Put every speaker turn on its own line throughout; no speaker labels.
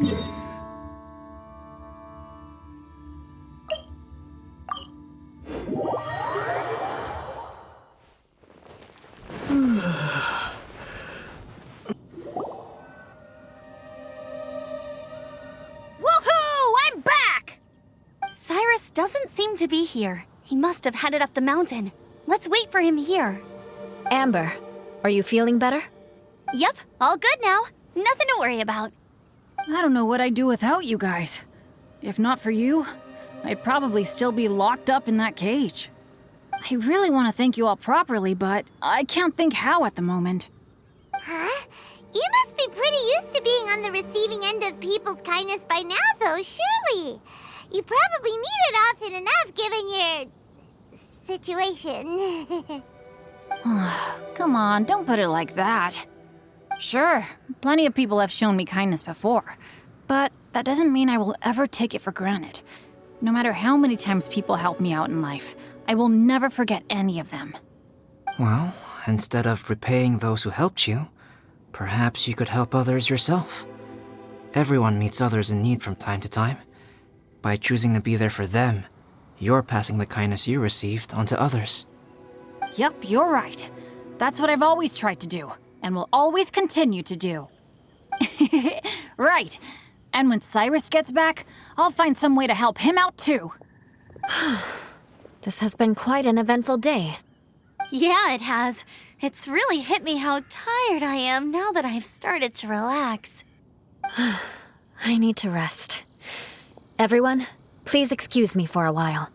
I'm back! Cyrus doesn't seem to be here. He must have headed up the mountain. Let's wait for him here.
Amber, are you feeling better?
Yep, all good now. Nothing to worry about.
I don't know what I'd do without you guys. If not for you, I'd probably still be locked up in that cage. I really want to thank you all properly, but I can't think how at the moment.
Huh? You must be pretty used to being on the receiving end of people's kindness by now, though, surely. You probably need it often enough, given your situation.
Come on, don't put it like that. Sure, plenty of people have shown me kindness before, but that doesn't mean I will ever take it for granted. No matter how many times people help me out in life, I will never forget any of them.
Well, instead of repaying those who helped you, perhaps you could help others yourself. Everyone meets others in need from time to time. By choosing to be there for them, you're passing the kindness you received onto others.
Yep, you're right. That's what I've always tried to do, and will always continue to do. Right. And when Cyrus gets back, I'll find some way to help him out too.
This has been quite an eventful day.
Yeah, it has. It's really hit me how tired I am now that I've started to relax.
I need to rest. Everyone, please excuse me for a while.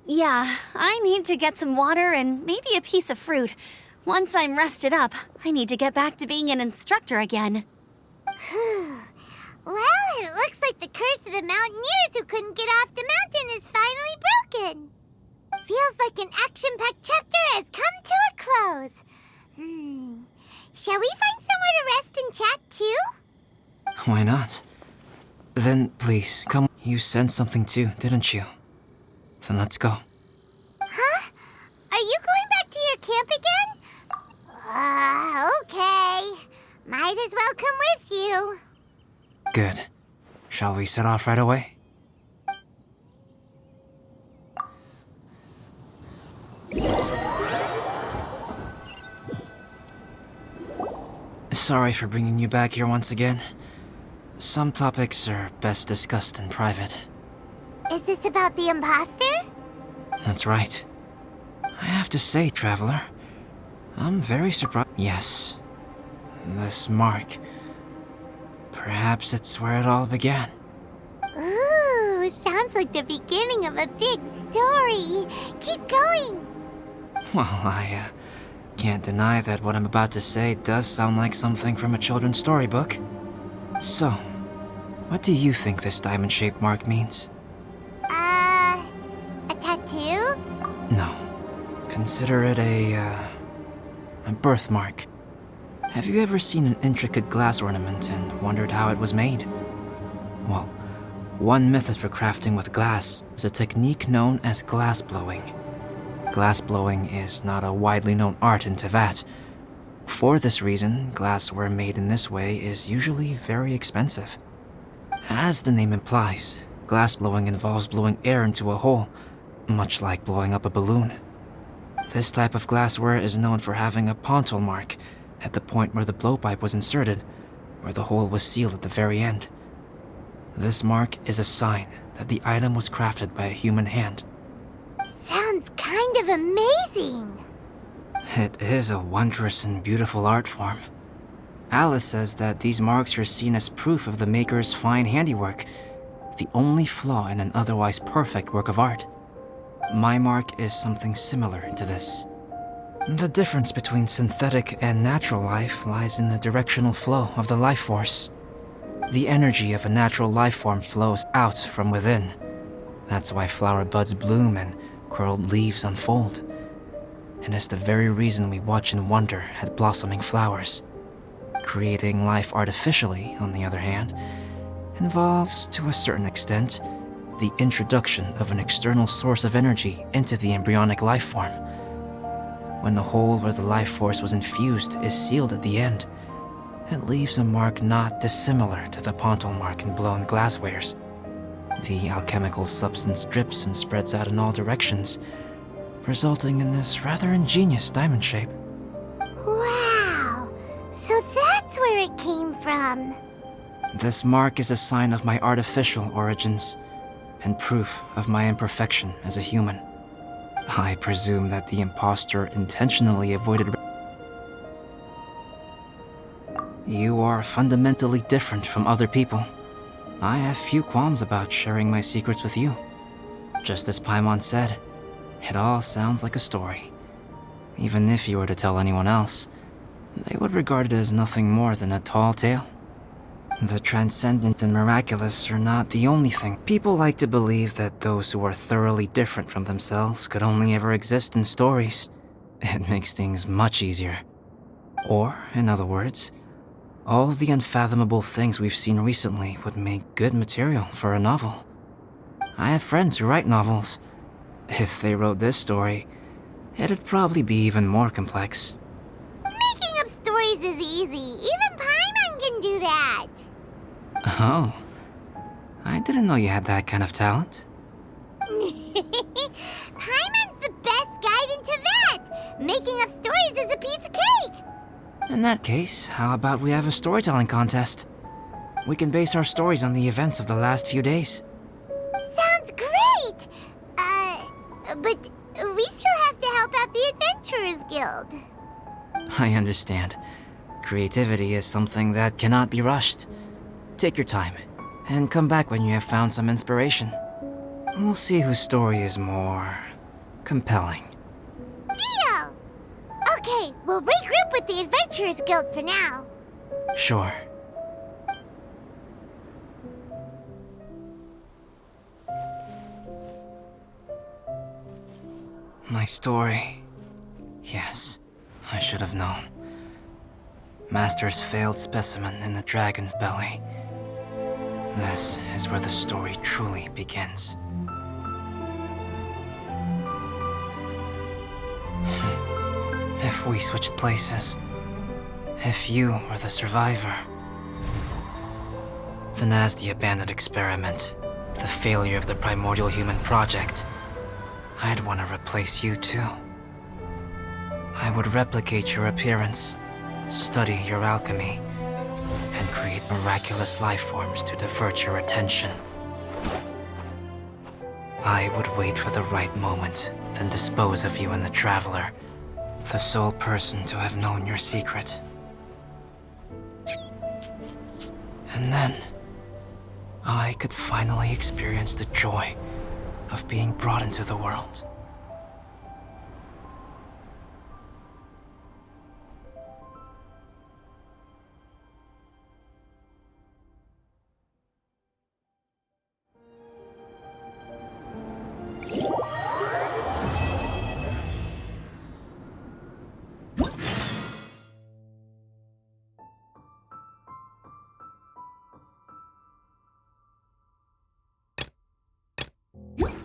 Yeah, I need to get some water and maybe a piece of fruit. Once I'm rested up, I need to get back to being an instructor again.
Well, it looks like the curse of the mountaineers who couldn't get off the mountain is finally broken. Feels like an action-packed chapter has come to a close. Shall we find somewhere to rest and chat too?
Why not? Then, please, come. You sensed something too, didn't you? Then let's go.
Huh? Are you going back to your camp again? Okay. Might as well come with you.
Good. Shall we set off right away? Sorry for bringing you back here once again. Some topics are best discussed in private.
Is this about the imposter?
That's right. I have to say, Traveler, I'm very surprised. Yes. This mark. Perhaps it's where it all began.
Ooh, sounds like the beginning of a big story. Keep going.
Well, I can't deny that what I'm about to say does sound like something from a children's storybook. So, what do you think this diamond-shaped mark means?
A tattoo?
No. Consider it a birthmark. Have you ever seen an intricate glass ornament and wondered how it was made? Well, one method for crafting with glass is a technique known as glass blowing. Glass blowing is not a widely known art in Teyvat. For this reason, glassware made in this way is usually very expensive. As the name implies, glass blowing involves blowing air into a hole, much like blowing up a balloon. This type of glassware is known for having a pontil mark at the point where the blowpipe was inserted, where the hole was sealed at the very end. This mark is a sign that the item was crafted by a human hand.
Sounds kind of amazing.
It is a wondrous and beautiful art form. Alice says that these marks are seen as proof of the maker's fine handiwork, the only flaw in an otherwise perfect work of art. My mark is something similar to this. The difference between synthetic and natural life lies in the directional flow of the life force. The energy of a natural life form flows out from within. That's why flower buds bloom and curled leaves unfold. And it's the very reason we watch and wonder at blossoming flowers. Creating life artificially, on the other hand, involves, to a certain extent, the introduction of an external source of energy into the embryonic life form. When the hole where the life force was infused is sealed at the end, It leaves a mark not dissimilar to the pontal mark in blown glasswares. The alchemical substance drips and spreads out in all directions, resulting in this rather ingenious diamond shape.
Wow! So that's where it came from.
This mark is a sign of my artificial origins, and proof of my imperfection as a human. I presume that the impostor intentionally avoided. You are fundamentally different from other people. I have few qualms about sharing my secrets with you. Just as Paimon said, it all sounds like a story. Even if you were to tell anyone else, they would regard it as nothing more than a tall tale. The transcendent and miraculous are not the only thing. People like to believe that those who are thoroughly different from themselves could only ever exist in stories. It makes things much easier. Or, in other words, all of the unfathomable things we've seen recently would make good material for a novel. I have friends who write novels. If they wrote this story, it'd probably be even more complex.
Making up stories is easy. Even Paimon can do that.
Oh, I didn't know you had that kind of talent.
Paimon's the best guide into that. Making up stories is a piece of cake.
In that case, how about we have a storytelling contest? We can base our stories on the events of the last few days.
Sounds great! But we still have to help out the Adventurers Guild.
I understand. Creativity is something that cannot be rushed. Take your time, and come back when you have found some inspiration. We'll see whose story is more compelling.
Deal! Okay, we'll regroup with the Adventurers Guild for now.
Sure. My story. Yes, I should have known. Master's failed specimen in the dragon's belly. This is where the story truly begins. If we switched places, if you were the survivor, then as the abandoned experiment, the failure of the primordial human project, I'd want to replace you too. I would replicate your appearance, study your alchemy, and create miraculous life forms to divert your attention. I would wait for the right moment, then dispose of you in the Traveler, the sole person to have known your secret. And then, I could finally experience the joy of being brought into the world.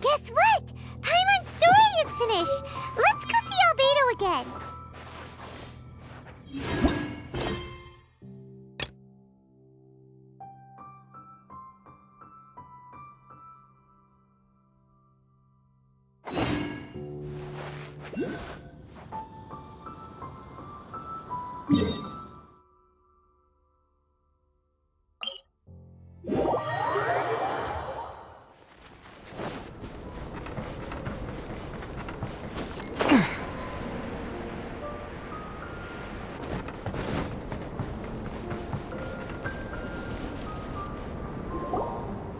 Guess what? Paimon's story is finished. Let's go see Albedo again.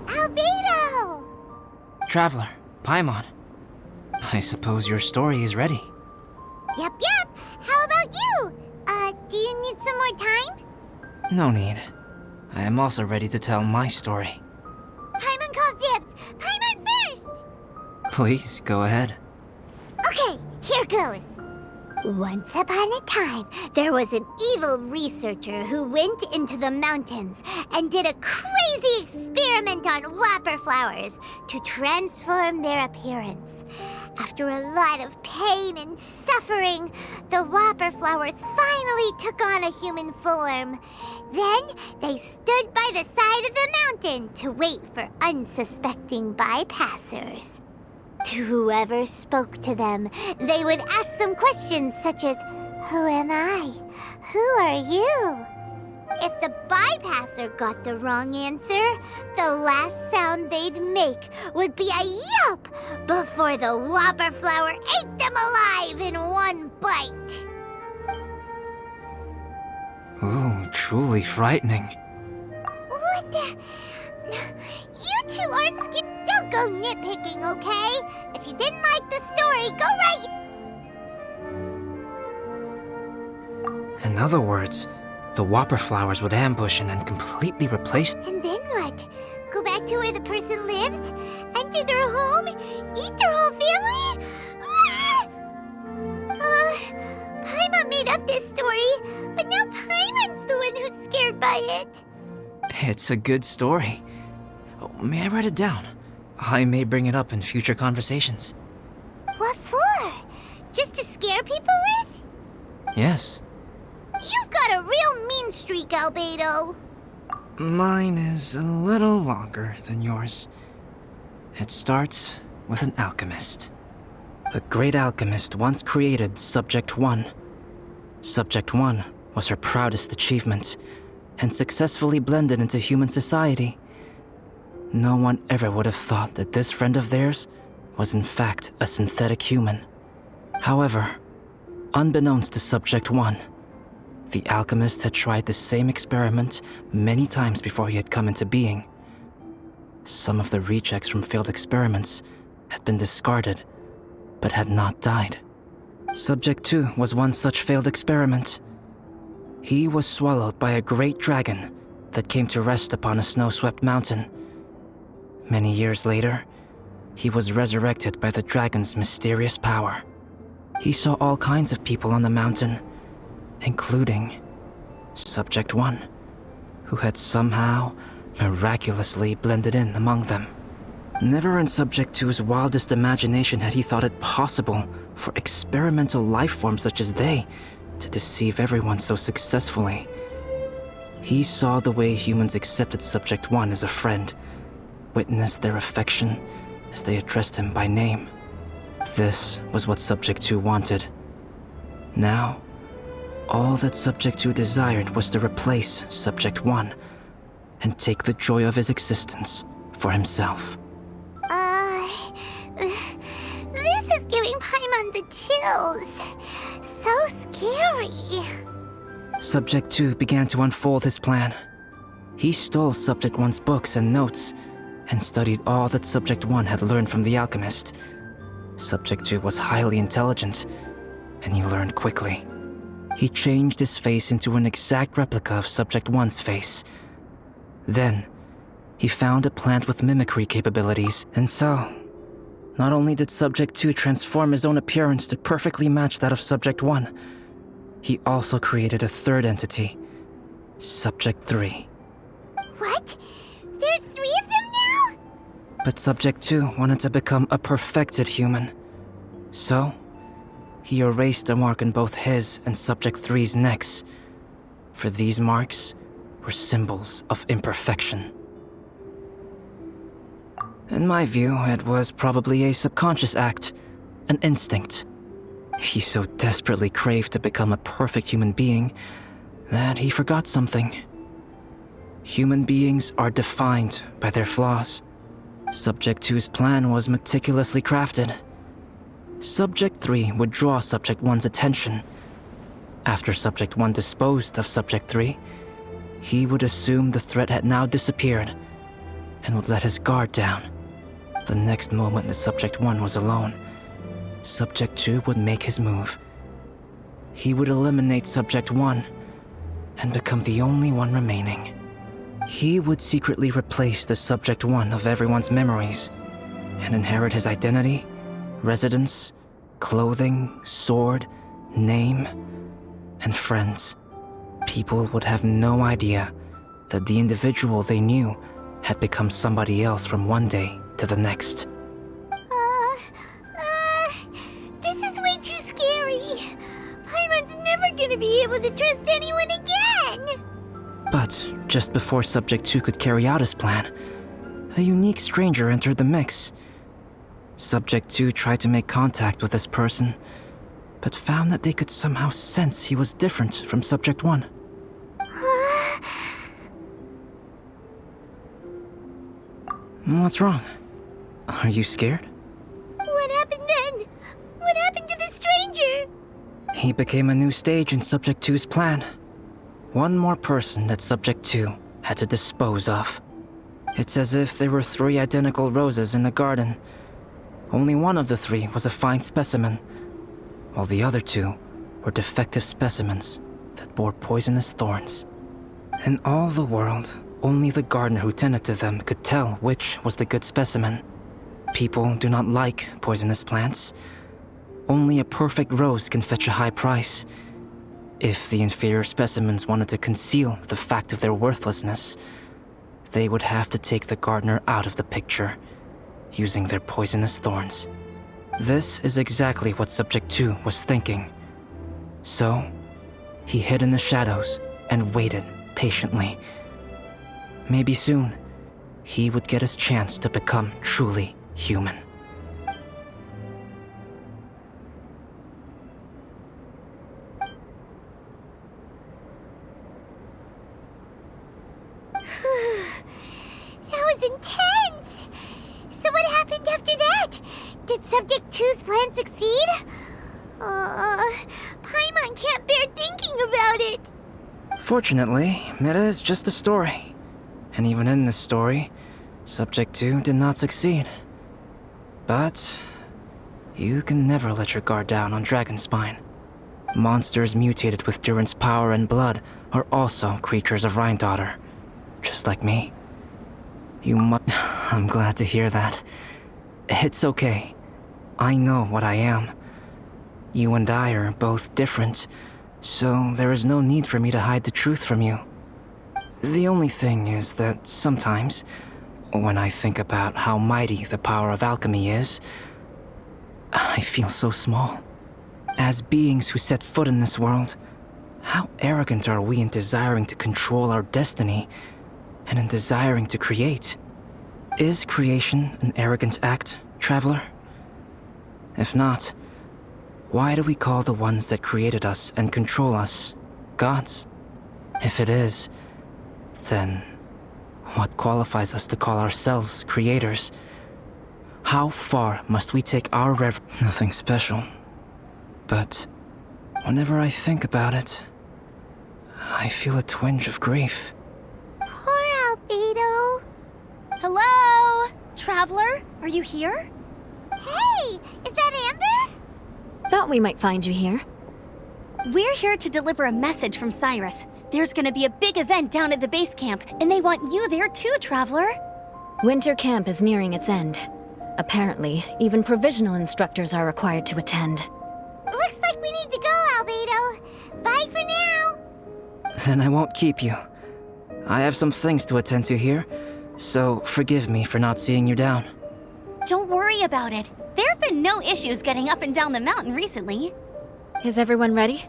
Albedo!
Traveler, Paimon, I suppose your story is ready.
Yep. How about you? Do you need some more time?
No need. I am also ready to tell my story.
Paimon calls dibs. Paimon first!
Please, go ahead.
Okay, here goes. Once upon a time, there was an evil researcher who went into the mountains and did a crazy experiment on whopper flowers to transform their appearance. After a lot of pain and suffering, the whopper flowers finally took on a human form. Then they stood by the side of the mountain to wait for unsuspecting bypassers. To whoever spoke to them, they would ask some questions such as, "Who am I? Who are you?" If the bypasser got the wrong answer, the last sound they'd make would be a yelp before the whopper flower ate them alive in one bite.
Ooh, truly frightening.
What the? You two aren't scared. Don't go nitpicking, okay? If you didn't like the story, go right.
In other words, the whopper flowers would ambush and then completely replace.
And then what? Go back to where the person lives? Enter their home? Eat their whole family? Ah! Paimon made up this story, but now Paimon's the one who's scared by it.
It's a good story. Oh, may I write it down? I may bring it up in future conversations.
What for? Just to scare people with?
Yes.
You've got a real mean streak, Albedo.
Mine is a little longer than yours. It starts with an alchemist. A great alchemist once created Subject 1. Subject 1 was her proudest achievement, and successfully blended into human society. No one ever would have thought that this friend of theirs was in fact a synthetic human. However, unbeknownst to Subject 1, the alchemist had tried the same experiment many times before he had come into being. Some of the rejects from failed experiments had been discarded, but had not died. Subject 2 was one such failed experiment. He was swallowed by a great dragon that came to rest upon a snow-swept mountain. Many years later, he was resurrected by the dragon's mysterious power. He saw all kinds of people on the mountain, including Subject 1, who had somehow miraculously blended in among them. Never in Subject 2's wildest imagination had he thought it possible for experimental life forms such as they to deceive everyone so successfully. He saw the way humans accepted Subject 1 as a friend, witnessed their affection as they addressed him by name. This was what Subject 2 wanted. Now, all that Subject 2 desired was to replace Subject 1 and take the joy of his existence for himself.
This is giving Paimon the chills. So scary.
Subject 2 began to unfold his plan. He stole Subject 1's books and notes and studied all that Subject 1 had learned from the alchemist. Subject 2 was highly intelligent, and he learned quickly. He changed his face into an exact replica of Subject 1's face. Then, he found a plant with mimicry capabilities, and so, not only did Subject 2 transform his own appearance to perfectly match that of Subject 1, he also created a third entity, Subject 3.
What? There's 3 of them now?
But Subject 2 wanted to become a perfected human. So, he erased a mark in both his and Subject 3's necks, for these marks were symbols of imperfection. In my view, it was probably a subconscious act, an instinct. He so desperately craved to become a perfect human being that he forgot something. Human beings are defined by their flaws. Subject 2's plan was meticulously crafted. Subject 3 would draw Subject 1's attention. After Subject 1 disposed of Subject 3, he would assume the threat had now disappeared and would let his guard down. The next moment that Subject 1 was alone, Subject 2 would make his move. He would eliminate Subject 1 and become the only one remaining. He would secretly replace the Subject 1 of everyone's memories and inherit his identity, residence, clothing, sword, name, and friends. People would have no idea that the individual they knew had become somebody else from one day to the next.
anyone again!
But just before Subject 2 could carry out his plan, a unique stranger entered the mix. Subject 2 tried to make contact with this person, but found that they could somehow sense he was different from Subject 1. What's wrong? Are you scared?
What happened then? What happened to the stranger?
He became a new stage in Subject 2's plan. One more person that Subject 2 had to dispose of. It's as if there were 3 identical roses in a garden. Only one of the 3 was a fine specimen, while the other 2 were defective specimens that bore poisonous thorns. In all the world, only the gardener who tended to them could tell which was the good specimen. People do not like poisonous plants. Only a perfect rose can fetch a high price. If the inferior specimens wanted to conceal the fact of their worthlessness, they would have to take the gardener out of the picture, using their poisonous thorns. This is exactly what Subject 2 was thinking. So, he hid in the shadows and waited patiently. Maybe soon, he would get his chance to become truly human.
That was intense! So what happened after that? Did Subject 2's plan succeed? Paimon can't bear thinking about it!
Fortunately, it is just a story. And even in this story, Subject 2 did not succeed. But you can never let your guard down on Dragonspine. Monsters mutated with Durin's power and blood are also creatures of Rhine-Daughter, just like me. I'm glad to hear that. It's okay. I know what I am. You and I are both different, so there is no need for me to hide the truth from you. The only thing is that sometimes, when I think about how mighty the power of alchemy is, I feel so small. As beings who set foot in this world, how arrogant are we in desiring to control our destiny and in desiring to create? Is creation an arrogant act, traveler? If not, why do we call the ones that created us and control us gods? If it is, then what qualifies us to call ourselves creators? How far must we take our Nothing special. But whenever I think about it, I feel a twinge of grief.
Poor Albedo.
Hello? Traveler, are you here?
Hey, is that Amber?
Thought we might find you here.
We're here to deliver a message from Cyrus. There's gonna be a big event down at the base camp, and they want you there too, Traveler.
Winter camp is nearing its end. Apparently, even provisional instructors are required to attend.
Looks like we need to go, Albedo. Bye for now.
Then I won't keep you. I have some things to attend to here, so forgive me for not seeing you down.
Don't worry about it. There have been no issues getting up and down the mountain recently.
Is everyone ready?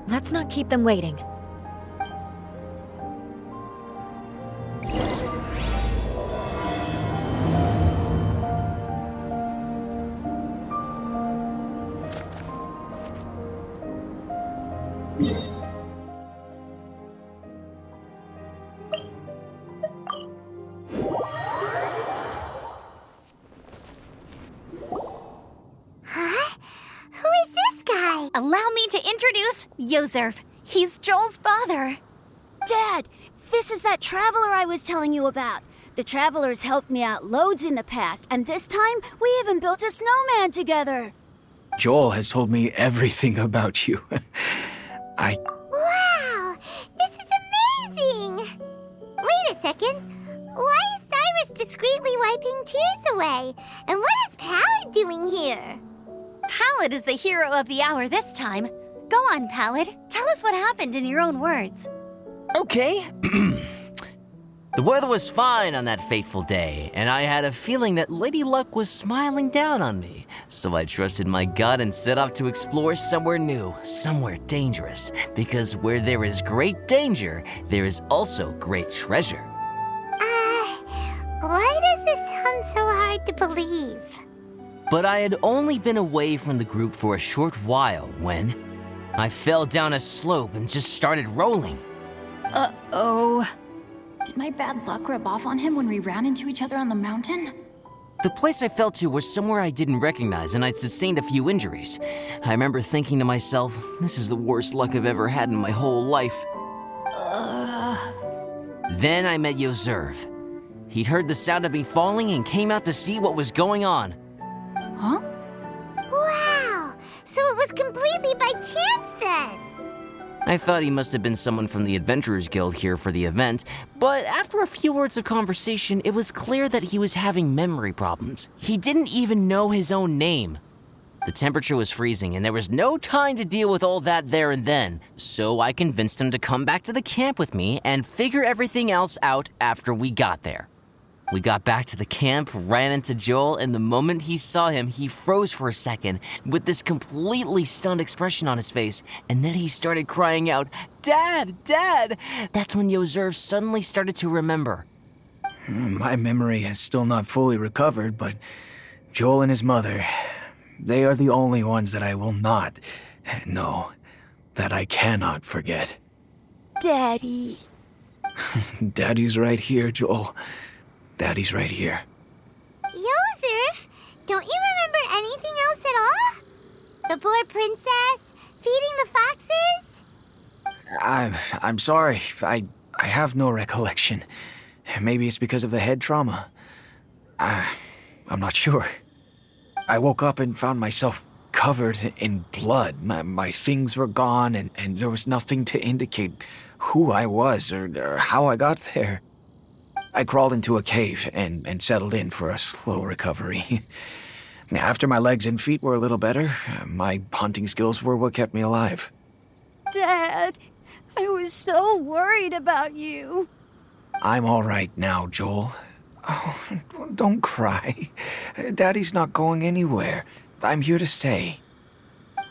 Let's not keep them waiting.
Huh? Who is this guy?
Allow me to introduce Yozerv. He's Joel's father.
Dad, this is that traveler I was telling you about. The traveler's helped me out loads in the past, and this time we even built a snowman together.
Joel has told me everything about you.
Wow, this is amazing! Wait a second. Why is Cyrus discreetly wiping tears away? And what is Pallid doing here?
Pallid is the hero of the hour this time. Go on, Pallid. Tell us what happened in your own words.
Okay.
The weather was fine on that fateful day, and I had a feeling that Lady Luck was smiling down on me. So I trusted my gut and set off to explore somewhere new, somewhere dangerous. Because where there is great danger, there is also great treasure.
Why does this sound so hard to believe?
But I had only been away from the group for a short while when I fell down a slope and just started rolling.
Uh-oh. Did my bad luck rub off on him when we ran into each other on the mountain?
The place I fell to was somewhere I didn't recognize, and I'd sustained a few injuries. I remember thinking to myself, this is the worst luck I've ever had in my whole life. Then I met Yoserv. He'd heard the sound of me falling and came out to see what was going on.
Huh?
Wow! So it was completely by chance then!
I thought he must have been someone from the Adventurers Guild here for the event, but after a few words of conversation, it was clear that he was having memory problems. He didn't even know his own name. The temperature was freezing, and there was no time to deal with all that there and then, so I convinced him to come back to the camp with me and figure everything else out after we got there. We got back to the camp, ran into Joel, and the moment he saw him, he froze for a second with this completely stunned expression on his face, and then he started crying out, "Dad! Dad!" That's when Yoserv suddenly started to remember.
My memory has still not fully recovered, but Joel and his mother, they are the only ones that I will not, no, that I cannot forget.
Daddy.
Daddy's right here, Joel. Daddy's right here.
Yoserv, don't you remember anything else at all? The poor princess, feeding the foxes?
I'm sorry. I have no recollection. Maybe it's because of the head trauma. I'm not sure. I woke up and found myself covered in blood. My things were gone, and there was nothing to indicate who I was or how I got there. I crawled into a cave and settled in for a slow recovery. After my legs and feet were a little better, my hunting skills were what kept me alive.
Dad, I was so worried about you.
I'm all right now, Joel. Oh, don't cry. Daddy's not going anywhere. I'm here to stay.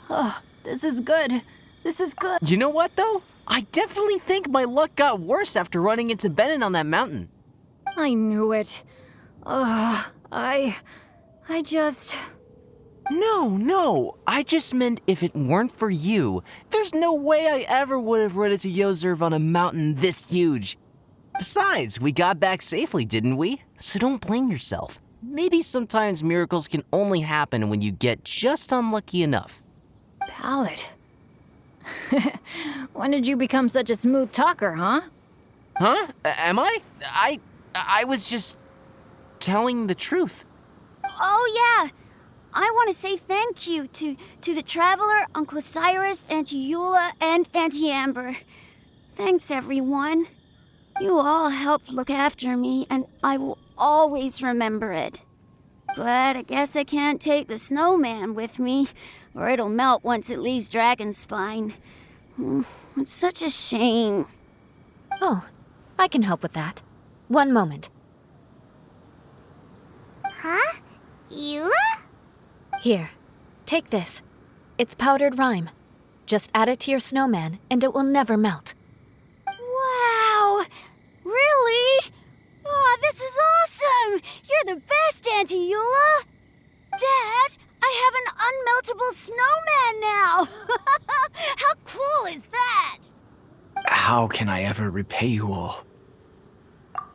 Oh, this is good. This is good.
You know what, though? I definitely think my luck got worse after running into Benin on that mountain.
I knew it. I just...
No. I just meant if it weren't for you, there's no way I ever would have run into Yoserv on a mountain this huge. Besides, we got back safely, didn't we? So don't blame yourself. Maybe sometimes miracles can only happen when you get just unlucky enough.
Ballad. When did you become such a smooth talker, huh?
Huh? Am I? I was just telling the truth.
Oh, yeah. I want to say thank you to the Traveler, Uncle Cyrus, Auntie Eula, and Auntie Amber. Thanks, everyone. You all helped look after me, and I will always remember it. But I guess I can't take the snowman with me, or it'll melt once it leaves Dragonspine. It's such a shame.
Oh, I can help with that. One moment.
Huh? Eula?
Here, take this. It's powdered rime. Just add it to your snowman, and it will never melt.
Wow! Really? Oh, this is awesome! You're the best, Auntie Eula! Dad, I have an unmeltable snowman now! How cool is that?
How can I ever repay you all?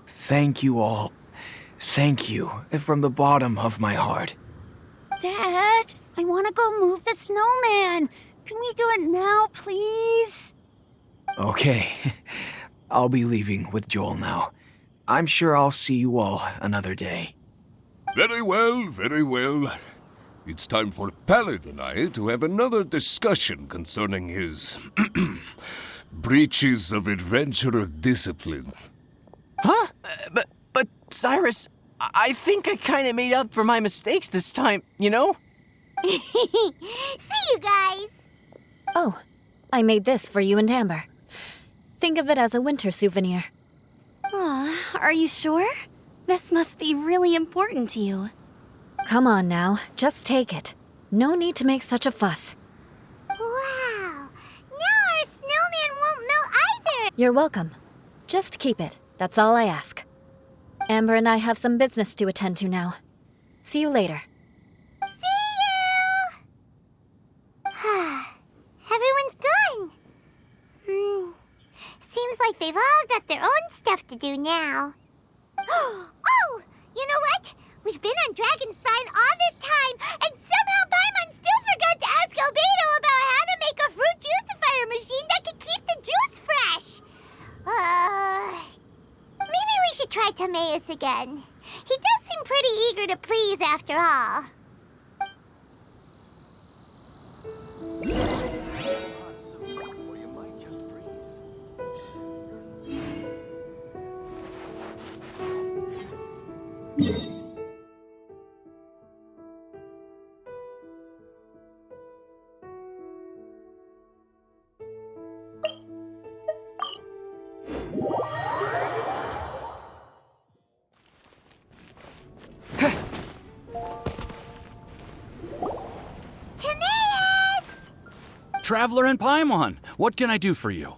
Thank you all. Thank you from the bottom of my heart.
Dad, I want to go move the snowman. Can we do it now, please?
Okay. I'll be leaving with Joel now. I'm sure I'll see you all another day.
Very well, very well. It's time for Pallid and I to have another discussion concerning his breaches of adventurer discipline.
Huh? But Cyrus, I think I kind of made up for my mistakes this time, you know?
See you guys!
Oh, I made this for you and Amber. Think of it as a winter souvenir.
Aw,
Are you sure? This must be really important to you.
Come on now, just take it. No need to make such a fuss.
Wow! Now our snowman won't melt either!
You're welcome. Just keep it, that's all I ask. Amber and I have some business to attend to now. See you later.
See you! Everyone's gone. Seems like they've all got their own stuff to do now. Oh! You know what? We've been on Dragon's Spine all this time, and somehow Paimon still forgot to ask Albedo about how to make a fruit juicifier machine that can keep the juice fresh. Maybe we should try Timaeus again. He does seem pretty eager to please after all.
Traveler and Paimon, what can I do for you?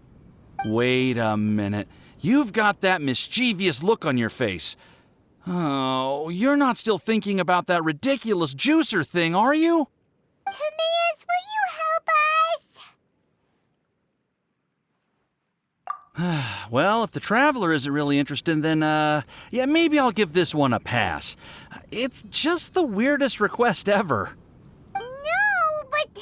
Wait a minute. You've got that mischievous look on your face. Oh, you're not still thinking about that ridiculous juicer thing, are you?
Timaeus, will you help us?
Well, if the Traveler isn't really interested, then, yeah, maybe I'll give this one a pass. It's just the weirdest request ever.
No, but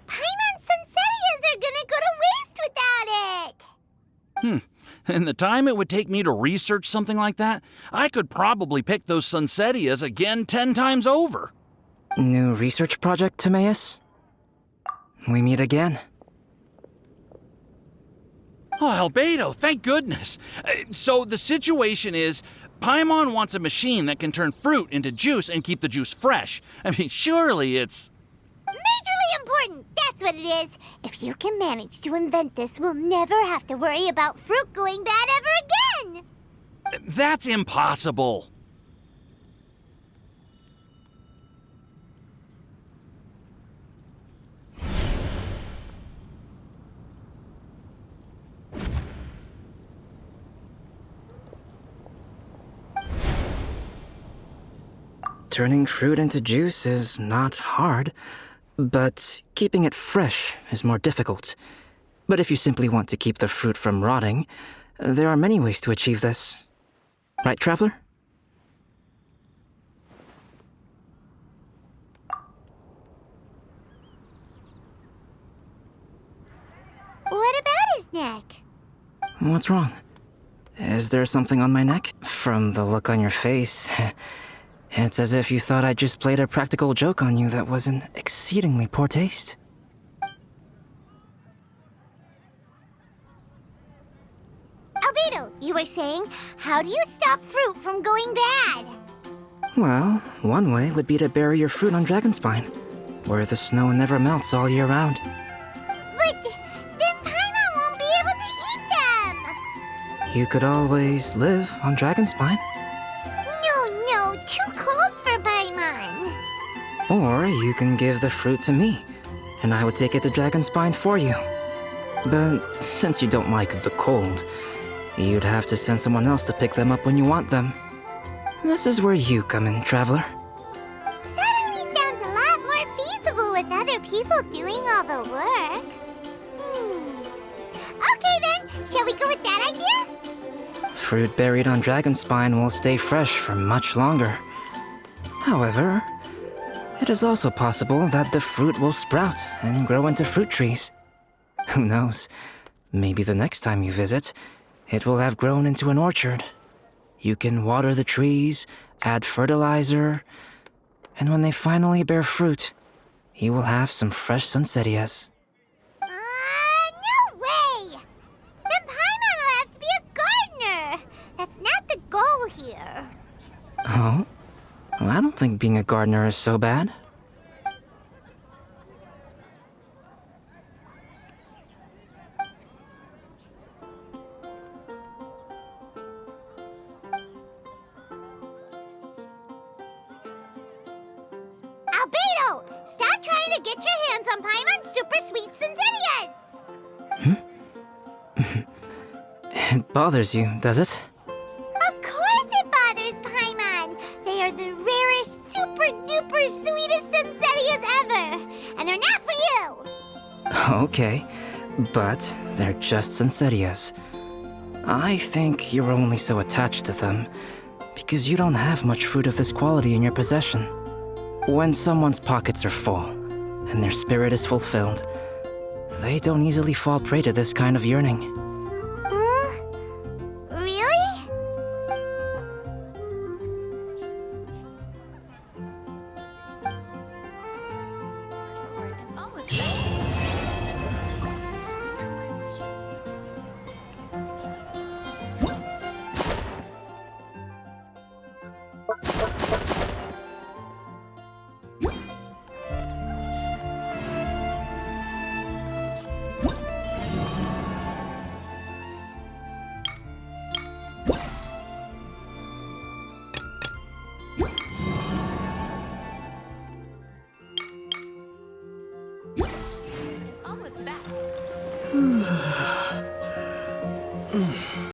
Paimon's Sunsettias are gonna go to waste without it.
And the time it would take me to research something like that, I could probably pick those Sunsettias again 10 times over.
New research project, Timaeus? We meet again.
Oh, Albedo, thank goodness. So the situation is, Paimon wants a machine that can turn fruit into juice and keep the juice fresh. I mean, surely it's...
Majorly important, that's what it is. If you can manage to invent this, we'll never have to worry about fruit going bad ever again.
That's impossible.
Turning fruit into juice is not hard, but keeping it fresh is more difficult. But if you simply want to keep the fruit from rotting, there are many ways to achieve this. Right, Traveler?
What about his neck?
What's wrong? Is there something on my neck? From the look on your face, it's as if you thought I just played a practical joke on you that was in exceedingly poor taste.
Albedo, you were saying, how do you stop fruit from going bad?
Well, one way would be to bury your fruit on Dragonspine, where the snow never melts all year round.
But then Paimon won't be able to eat them!
You could always live on Dragonspine.
No, too cold for Paimon.
Or you can give the fruit to me, and I would take it to Dragonspine for you. But since you don't like the cold, you'd have to send someone else to pick them up when you want them. This is where you come in, Traveler.
Suddenly sounds a lot more feasible with other people doing all the work. Okay then, shall we go with that idea?
Fruit buried on Dragonspine will stay fresh for much longer. However, it is also possible that the fruit will sprout and grow into fruit trees. Who knows? Maybe the next time you visit, it will have grown into an orchard. You can water the trees, add fertilizer, and when they finally bear fruit, you will have some fresh sunsettias.
No way! Then Paimon will have to be a gardener. That's not the goal here.
Oh? Well, I don't think being a gardener is so bad.
Stop trying to get your hands on Paimon's super sweet sensitias!
It bothers you, does it?
Of course it bothers Paimon! They are the rarest, super-duper sweetest sensitias ever! And they're not for you!
Okay, but they're just Sensitias. I think you're only so attached to them because you don't have much fruit of this quality in your possession. When someone's pockets are full and their spirit is fulfilled, they don't easily fall prey to this kind of yearning.
Really?